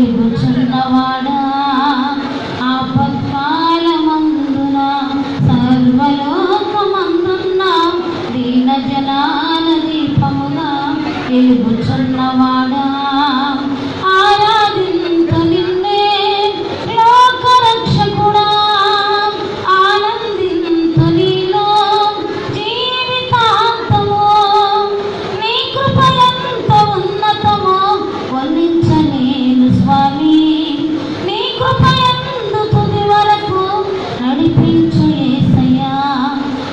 వెలుగుచున్నవాడా ఆపత్కాలమందున సర్వలోకమందున్న దీన జనాల దీపముగా వెలుగుచున్నవాడా ఆరాధింతు నిన్నే లోకరక్షకుడా ఆనందింతు నీలో జీవితాంతము నీ కృప ఎంత ఉన్నతమో వర్ణించలేను స్వామి నీ కృప యందు తుది వరకు నడిపించు యేసయ్యా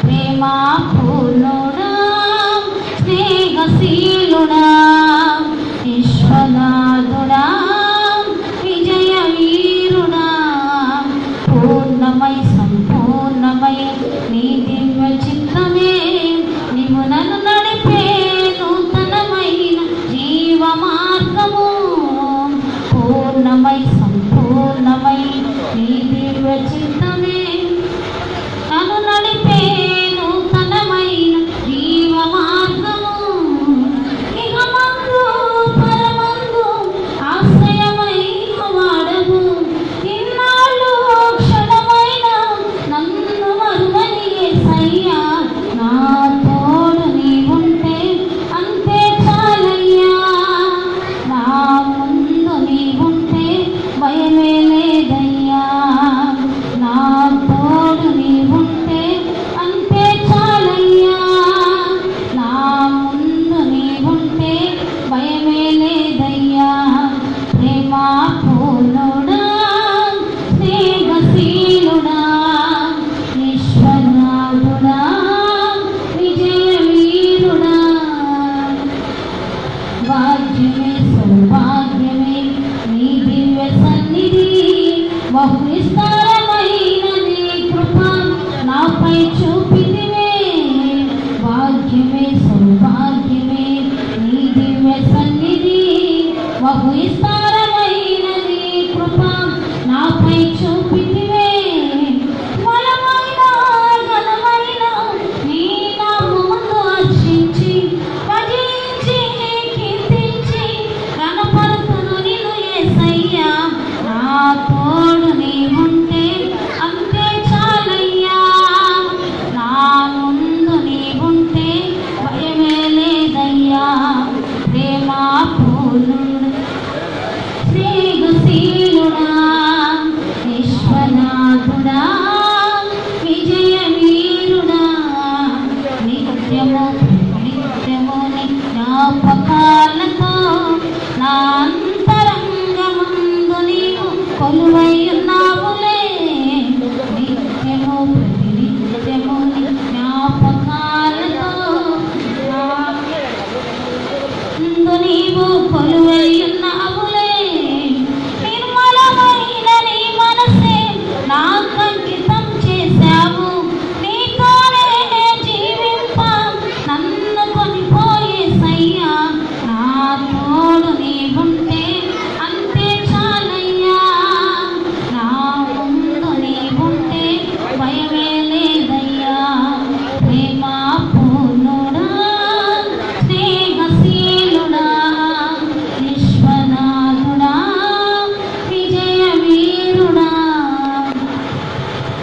ప్రేమా పూర్ణుడా స్నేహశీలుడా విశ్వనాథుడా విజయ వీరుడా పూర్ణమై సంపూర్ణమై నీ దివ్య చిత్తమే నీవు నన్ను నడిపే నూతనమైన జీవ మార్గము పూర్ణమై సంపూర్ణమై నీ దివ్య చిత్తమే నన్ను నడిపే నూతనమైన జీవ మార్గము ఇహమందు పరమందు ఆశ్రయమైన వాడవు ఇన్నాళ్ళు క్షణమైన నన్ను మరువని యేసయ్యా నా తోడు నీవుంటే అంతే చాలయ్యా నా ముందు నీవుంటే భయమే లేదయ్యా నా తోడు నీవుంటే అంతే చాలయ్యా నా ముందు నీవుంటే భయమే లేదయ్యా ప్రేమా పూర్ణుడా స్నేహశీలుడా విశ్వనాథుడా విజయ వీరుడా భాగ్యమే సౌభాగ్యమే నీ దివ్య సన్నిధి బహు విస్తారమైన నీ కృప నాపై చూపితివే భాగ్యమే సౌభాగ్యమే నీ దివ్య సన్నిధి బహు విస్తారమైన నీ కృప నాపై చూపితివే బలమైన ఘనమైన నీ నామమును అర్చించి భజించి కీర్తించి కనపడుతును నిన్ను యేసయ్యా నా తోడు నీవుంటే అంతే చాలయ్యా నా ముందు నీవుంటే భయమే లేదయ్యా ప్రేమా పూర్ణుడా స్నేహశీలుడా